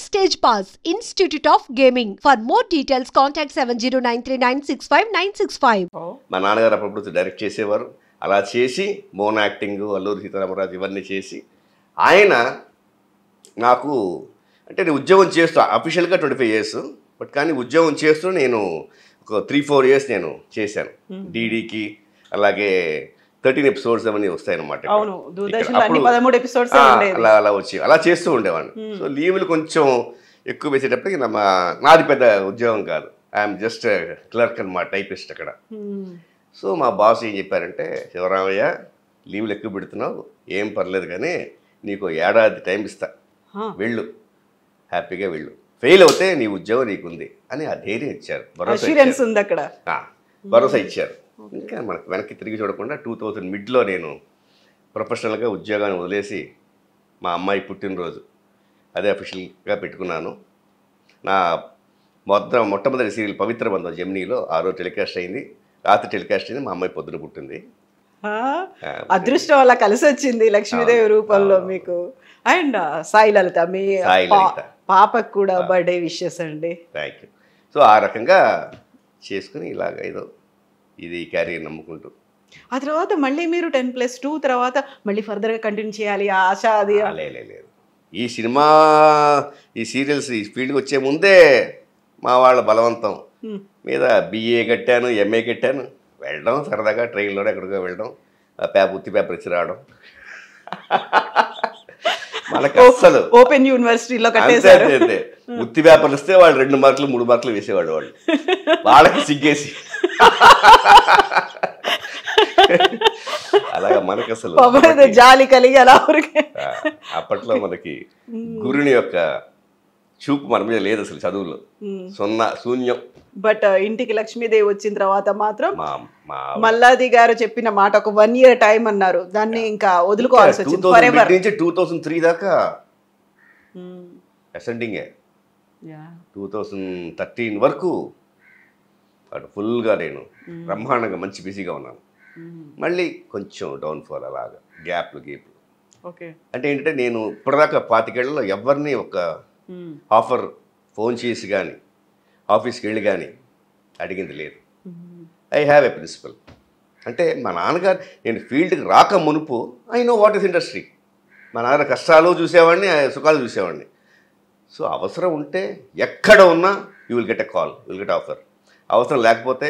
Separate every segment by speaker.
Speaker 1: Backstage Pass, Institute of Gaming. For more details, contact 7093965965.
Speaker 2: మా నాన్నగారు అప్పుడప్పుడు డైరెక్ట్ చేసేవారు. అలా చేసి మోనో యాక్టింగ్, అల్లూరి సీతారామరాజు ఇవన్నీ చేసి ఆయన నాకు అంటే నేను ఉద్యోగం చేస్తూ అఫీషియల్గా 25 years, బట్ కానీ ఉద్యోగం చేస్తూ నేను ఒక 3-4 years నేను చేశాను. డీడీకి అలాగే 13 episodes అవన్నీ వస్తాయన్నమాట.
Speaker 3: అవును, దూరదర్శన్లో అన్ని 13 episodes
Speaker 2: అలా అలా వచ్చి అలా చేస్తూ ఉండేవాడిని. సో లీవులు కొంచెం ఎక్కువ వేసేటప్పటికి నాది పెద్ద ఉద్యోగం కాదు, ఐఎమ్ జస్ట్ క్లర్క్ అన్నమాట, టైపిస్ట్ అక్కడ. సో మా బాస్ ఏం చెప్పారంటే, శివరామయ్య లీవులు ఎక్కువ పెడుతున్నావు, ఏం పర్లేదు కానీ నీకు ఏడాది టైం ఇస్తా, వెళ్ళు, హ్యాపీగా వెళ్ళు, ఫెయిల్ అవుతే నీ ఉద్యోగం నీకుంది అని ఆ ధైర్యం ఇచ్చారు, భరోసా ఇచ్చారు. ఇంకా మనకు వెనక్కి తిరిగి చూడకుండా 2000 midలో నేను ప్రొఫెషనల్గా ఉద్యోగాన్ని వదిలేసి మా అమ్మాయి పుట్టినరోజు అదే అఫీషియల్గా పెట్టుకున్నాను. నా మొట్టమొదటి సీరియల్ పవిత్ర బంధం జెమినీలో ఆ రోజు టెలికాస్ట్ అయింది, రాత్రి టెలికాస్ట్ అయింది, మా అమ్మాయి పొద్దున పుట్టింది.
Speaker 3: అదృష్టం అలా కలిసి వచ్చింది లక్ష్మీదేవి రూపంలో మీకు. అండ్ సాయి లలిత, మీ పాపకు కూడా బర్త్డే విషెస్ అండి.
Speaker 2: Thank you. సో ఆ రకంగా చేసుకుని ఇలాగ ఏదో ఇది క్యారియర్ నమ్ముకుంటూ
Speaker 3: ఆ తర్వాత మళ్ళీ మీరు 10+2 తర్వాత మళ్ళీ ఫర్దర్గా కంటిన్యూ చేయాలి ఆశ అది
Speaker 2: లేదు. ఈ సినిమా ఈ సీరియల్స్ ఈ ఫీల్డ్కి వచ్చే ముందే మా వాళ్ళ బలవంతం మీద BA కట్టాను, MA కట్టాను, వెళ్ళడం సరదాగా ట్రైన్లోనే ఎక్కడికో వెళ్ళడం, ఉత్తి పేపర్ ఇచ్చి రావడం. మనకు అసలు
Speaker 3: ఓపెన్ యూనివర్సిటీలో కట్టేశారు.
Speaker 2: ఉత్తి పేపర్లు ఇస్తే వాళ్ళు 2 మార్కులు 3 మార్కులు వేసేవాడు, వాళ్ళకి సిగ్గేసి. అలాగా మనకు అసలు
Speaker 3: జాలి కలిగి అలా
Speaker 2: అప్పట్లో మనకి గురుని యొక్క చూపు మన మీద లేదు అసలు, చదువులో శూన్యం.
Speaker 3: బట్ ఇంటికి లక్ష్మీదేవి వచ్చిన తర్వాత మాత్రం మల్లాది గారు చెప్పిన మాట ఒక 1 year టైం అన్నారు, దాన్ని ఇంకా వదులుకోవాల్సి వచ్చింది.
Speaker 2: 2003 దాకా అసెండింగే, 2013 వరకు అటు ఫుల్గా నేను బ్రహ్మాండంగా మంచి బిజీగా ఉన్నాను. మళ్ళీ కొంచెం డౌన్ఫాల్, అలాగా గ్యాప్లు. అంటే ఏంటంటే నేను ఇప్పటిదాకా 25 ఏళ్లలో ఎవరిని ఒక ఆఫర్ ఫోన్ చేసి కానీ ఆఫీస్కి వెళ్ళి కానీ అడిగింది లేదు. I have a principle. అంటే మా నాన్నగారు నేను ఫీల్డ్కి రాక మునుపు I know what is industry. మా నాన్న కష్టాలు చూసేవాడిని, సుఖాలు చూసేవాడిని. సో అవసరం ఉంటే ఎక్కడ ఉన్నా you will get a call, you will get offer. అవసరం లేకపోతే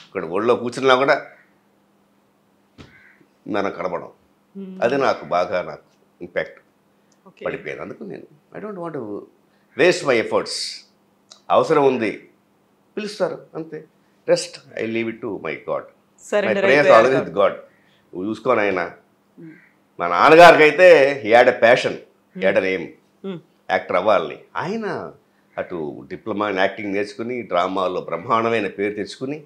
Speaker 2: ఇక్కడ ఒళ్ళో కూర్చున్నా కూడా మనం కనబడం, అది నాకు బాగా ఇంపాక్ట్ పడిపోయింది. అందుకు నేను I don't want waste my efforts. అవసరం ఉంది పిలుస్తారు అంతే, rest I leave it to my God. My prayers always with God. నువ్వు చూసుకోని ఆయన. మా నాన్నగారికి అయితే he had a passion, he had an aim, actor అవ్వాలని. ఆయన అటు డిప్లొమా ఇన్ యాక్టింగ్ నేర్చుకుని డ్రామాలో బ్రహ్మాండమైన పేరు తెచ్చుకుని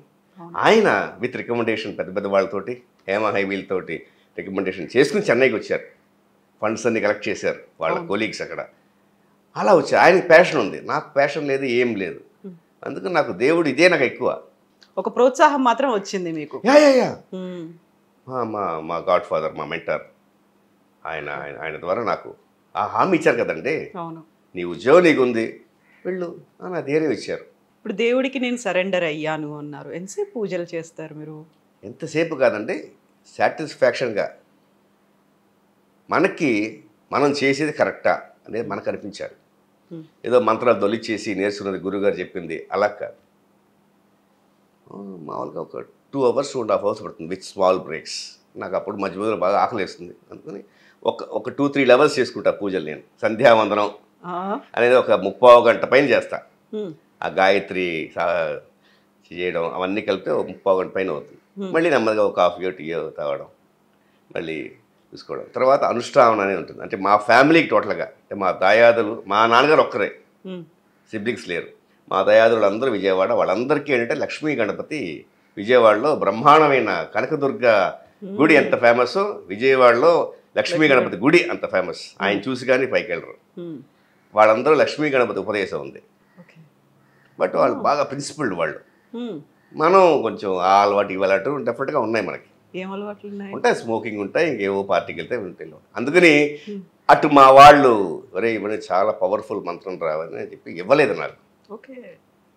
Speaker 2: ఆయన విత్ రికమెండేషన్ పెద్ద పెద్ద వాళ్ళతోటి, హేమ హైమీలతోటి రికమెండేషన్ చేసుకుని చెన్నైకి వచ్చారు. ఫండ్స్ అన్ని కలెక్ట్ చేశారు వాళ్ళ కొలీగ్స్ అక్కడ. అలా వచ్చారు. ఆయనకి ప్యాషన్ ఉంది, నాకు ప్యాషన్ లేదు, ఏం లేదు. అందుకని నాకు దేవుడు ఇదే నాకు ఎక్కువ.
Speaker 3: ఒక ప్రోత్సాహం మాత్రం వచ్చింది మీకు.
Speaker 2: మా గాడ్ ఫాదర్, మా మెంటర్, ఆయన ద్వారా నాకు ఆ హామీ ఇచ్చారు కదండి, నీ ఉద్యోగం నీకు ఉంది, వెళ్ళు అని ఆ ధైర్యం ఇచ్చారు.
Speaker 3: ఇప్పుడు దేవుడికి నేను సరెండర్ అయ్యాను అన్నారు, ఎంతసేపు పూజలు చేస్తారు మీరు?
Speaker 2: ఎంతసేపు కాదండి, సాటిస్ఫాక్షన్గా మనకి మనం చేసేది కరెక్టా అనేది మనకు అనిపించాలి. ఏదో మంత్రాలు దొలిచేసి నేర్చుకున్నది గురువుగారు చెప్పింది అలా కాదు. మామూలుగా ఒక 2 hours 2.5 hours పడుతుంది విత్ స్మాల్ బ్రేక్స్. నాకు అప్పుడు మధ్య మధ్యలో బాగా ఆకలిస్తుంది అందుకని ఒక 2-3 levels చేసుకుంటా పూజలు. నేను సంధ్యావందనం అనేది ఒక 30 గంట పైన చేస్తా. ఆ గాయత్రి చేయడం అవన్నీ కలిపితే ఒక 30 గంట పైన అవుతుంది. మళ్ళీ నెమ్మదిగా ఒక కాఫీయో టీయో తాగడం, మళ్ళీ చూసుకోవడం. తర్వాత అనుష్ఠానం అనేది ఉంటుంది. అంటే మా ఫ్యామిలీకి టోటల్గా, అంటే మా దాయాదులు, మా నాన్నగారు ఒక్కరే, సిబ్లింగ్స్ లేరు. మా దయాదులు అందరూ విజయవాడ. వాళ్ళందరికీ ఏంటంటే లక్ష్మీ గణపతి విజయవాడలో బ్రహ్మాండమైన కనకదుర్గ గుడి ఎంత ఫేమస్, విజయవాడలో లక్ష్మీ గణపతి గుడి అంత ఫేమస్. ఆయన చూసి కానీ పైకి వెళ్ళరు. వాళ్ళందరూ లక్ష్మీ గణపతి ఉపదేశం ఉంది. బట్ వాళ్ళు బాగా ప్రిన్సిపల్డ్ వాళ్ళు. మనం కొంచెం ఆ అలవాటు ఇవ్వాలట్టు డెఫినెట్గా ఉన్నాయి మనకి.
Speaker 3: ఏం అలవాట్లు ఉన్నాయి?
Speaker 2: ఉంటాయి, స్మోకింగ్ ఉంటాయి, ఇంకేవో పార్టీకి వెళ్తే ఉంటాయి. అందుకని అటు మా వాళ్ళు ఒరే ఇవన్నీ చాలా పవర్ఫుల్ మంత్రం రావని చెప్పి ఇవ్వలేదు నాకు,
Speaker 3: ఓకే,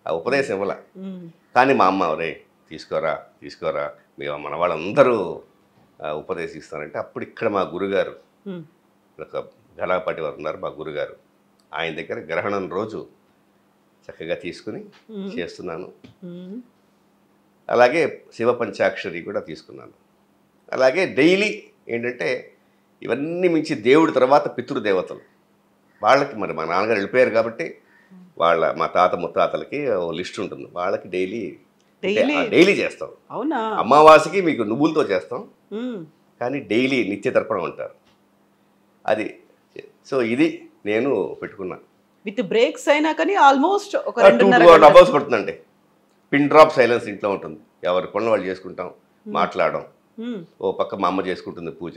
Speaker 2: ఆ ఉపదేశం ఇవ్వాల. కానీ మా అమ్మ ఒరే తీసుకోరా తీసుకోరా, మేము మన వాళ్ళందరూ ఉపదేశిస్తారంటే అప్పుడు ఇక్కడ మా గురుగారు ఒక గణపతి వారు ఉన్నారు, మా గురుగారు, ఆయన దగ్గర గ్రహణం రోజు చక్కగా తీసుకుని చేస్తున్నాను. అలాగే శివ పంచాక్షరి కూడా తీసుకున్నాను. అలాగే డైలీ ఏంటంటే ఇవన్నీ మించి దేవుడి తర్వాత పితృదేవతలు వాళ్ళకి, మరి మా నాన్నగారు వెళ్ళిపోయారు కాబట్టి మా తాత ముత్తాతలకి ఓ లిస్ట్ ఉంటుంది, వాళ్ళకి డైలీ చేస్తాం.
Speaker 3: అవునా?
Speaker 2: అమావాస్యకి మీకు నువ్వులతో చేస్తాం, కానీ డైలీ నిత్య తర్పణం ఉంటారు అది. సో ఇది నేను పెట్టుకున్నాను.
Speaker 3: విత్ బ్రేక్స్ అయినా కానీ ఆల్మోస్ట్ ఒక
Speaker 2: 2 hours పడుతుందండి. పిన్ డ్రాప్ సైలెన్స్ ఇంట్లో ఉంటుంది, ఎవరి పనులు వాళ్ళు చేసుకుంటాం, మాట్లాడడం. ఓ పక్క మా అమ్మ చేసుకుంటుంది పూజ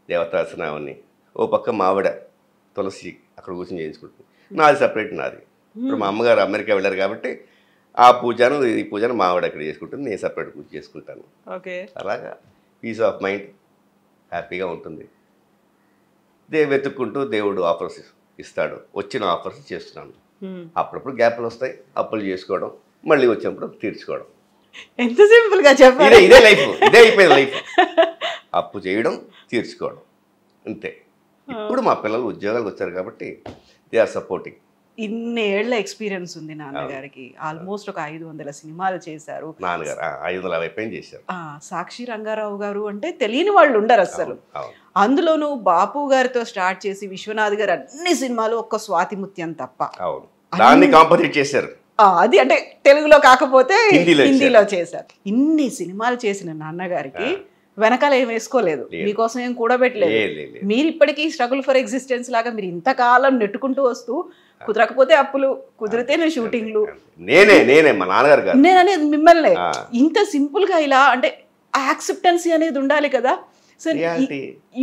Speaker 2: దేవతాసనాన్ని, ఓ పక్క మావిడ తులసి అక్కడ కూర్చొని చేయించుకుంటుంది, నాది సపరేట్ నాది. ఇప్పుడు మా అమ్మగారు అమెరికా వెళ్ళారు కాబట్టి ఆ పూజను ఈ పూజను మావిడ అక్కడ చేసుకుంటుంది, నేను సపరేట్ పూజ చేసుకుంటాను.
Speaker 3: ఓకే,
Speaker 2: అలాగా పీస్ ఆఫ్ మైండ్, హ్యాపీగా ఉంటుంది. వెతుక్కుంటూ దేవుడు ఆఫర్స్ ఇస్తాడు, వచ్చిన ఆఫర్స్ చేస్తున్నాను. అప్పుడప్పుడు గ్యాప్లు వస్తాయి, అప్పులు చేసుకోవడం, మళ్ళీ వచ్చినప్పుడు తీర్చుకోవడం.
Speaker 3: ఎంత సింపుల్ గా చెప్పారు.
Speaker 2: ఇదే లైఫ్, ఇదే అయిపోయింది లైఫ్. అప్పు చేయడం, తీర్చుకోవడం, అంతే. ఇప్పుడు మా పిల్లలు ఉద్యోగాలకు వచ్చారు కాబట్టి దే ఆర్ సపోర్టింగ్.
Speaker 3: ఇన్నేళ్ల ఎక్స్పీరియన్స్ ఉంది నాన్నగారికి, ఆల్మోస్ట్ ఒక 500 సినిమాలు చేశారు.
Speaker 2: నాన్నగారు 550 పైన చేశారు.
Speaker 3: సాక్షి రంగారావు గారు అంటే తెలియని వాళ్ళు ఉండరు అసలు. అందులోనూ బాపు గారితో స్టార్ట్ చేసి విశ్వనాథ్ గారు అన్ని సినిమాలు ఒక్క స్వాతి ముత్యం తప్ప.
Speaker 2: అవును, దాన్ని కాంపలీట్ చేశారు.
Speaker 3: అది అంటే తెలుగులో కాకపోతే హిందీలో చేశారు. ఇన్ని సినిమాలు చేసిన నాన్నగారికి వెనకాల ఏం వేసుకోలేదు, మీకోసం ఏం కూడబెట్టలేదు. మీరు ఇప్పటికీ స్ట్రగుల్ ఫర్ ఎగ్జిస్టెన్స్ లాగా మీరు ఇంతకాలం నెట్టుకుంటూ వస్తూ, కుదరకపోతే అప్పులు, కుదిరితేనే షూటింగ్లు.
Speaker 2: నేనే మా నాన్నగారు,
Speaker 3: నేను అనేది మిమ్మల్ని. ఇంత సింపుల్ గా ఇలా అంటే యాక్సెప్టెన్సీ అనేది ఉండాలి కదా. సరే,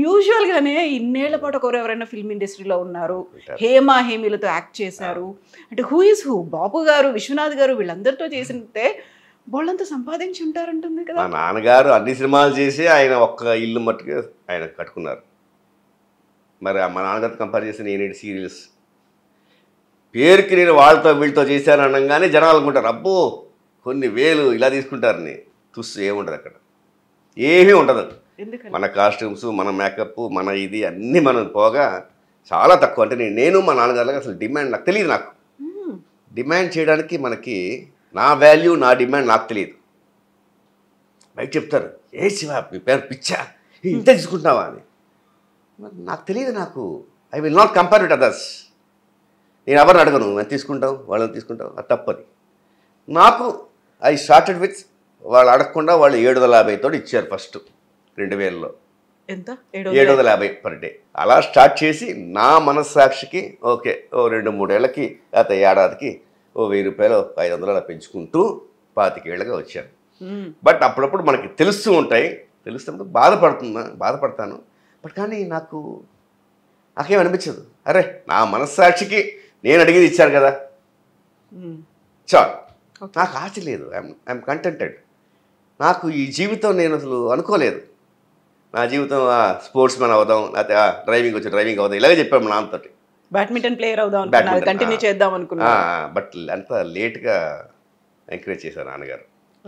Speaker 3: యూజువల్ గానే ఇన్నేళ్ల పాటు ఒకరు ఎవరైనా ఫిల్మ్ ఇండస్ట్రీలో ఉన్నారు, హేమా హేమీలతో యాక్ట్ చేశారు అంటే హూ ఇస్ హూ, బాపు గారు, విశ్వనాథ్ గారు వీళ్ళందరితో చేసితే వాళ్ళంతా సంపాదించి ఉంటారంటుంది కదా.
Speaker 2: మా నాన్నగారు అన్ని సినిమాలు చేసి ఆయన ఒక్క ఇల్లు మట్టుకు ఆయన కట్టుకున్నారు. మరి మా నాన్నగారు కంపేర్ చేసి నేను సీరియల్స్ పేరుకి నేను వాళ్ళతో వీళ్ళతో చేశాను అనగానే జనాలు అనుకుంటారు అబ్బో కొన్ని వేలు ఇలా తీసుకుంటారని. తుస్సు ఏముండదు అక్కడ, ఏమీ ఉండదు. మన కాస్ట్యూమ్స్, మన మేకప్, మన ఇది అన్నీ మనం పోగా చాలా తక్కువ. అంటే నేను మా నాన్నగారికి అసలు డిమాండ్ నాకు తెలియదు. నాకు డిమాండ్ చేయడానికి మనకి నా వాల్యూ, నా డిమాండ్ నాకు తెలియదు. బయట చెప్తారు ఏ శివ మీ పేరు పిచ్చా, ఇంత తీసుకుంటున్నావా అని. నాకు తెలియదు. నాకు I will not compare with others. నేను ఎవరిని అడగను, ఎంత తీసుకుంటావు, వాళ్ళని తీసుకుంటావు, అది తప్పది. నాకు ఐ స్టార్టెడ్ విత్ వాళ్ళు అడగకుండా వాళ్ళు 750 ఇచ్చారు ఫస్ట్ 2000లో.
Speaker 3: ఎంత?
Speaker 2: 750 పర్ డే. అలా స్టార్ట్ చేసి నా మనస్సాక్షికి ఓకే ఓ 2-3 ఏళ్ళకి లేకపోతే ఏడాదికి ఓ 1000 రూపాయలు 500 అలా పెంచుకుంటూ 25 ఏళ్ళగా వచ్చాను. బట్ అప్పుడప్పుడు మనకి తెలుస్తూ ఉంటాయి, తెలుస్తున్నప్పుడు బాధపడతాను. బట్ కానీ నాకేం అనిపించదు. అరే నా మనస్సాక్షికి నేను అడిగేది ఇచ్చారు కదా చాలు, నాకు ఆశ లేదు. ఐఎమ్ కంటెంటెడ్. నాకు ఈ జీవితం నేను అసలు అనుకోలేదు నా జీవితం స్పోర్ట్స్ మ్యాన్ అవుదాం, లేకపోతే డ్రైవింగ్ అవుదాం, ఇలాగే చెప్పాము నాన్నతో.
Speaker 3: బ్యాడ్మింటన్ ప్లేయర్ అవుదాం, కంటిన్యూ చేద్దాం అనుకున్నా.
Speaker 2: బట్ అంత లేట్గా ఎంకరేజ్ చేశారు నాన్నగారు.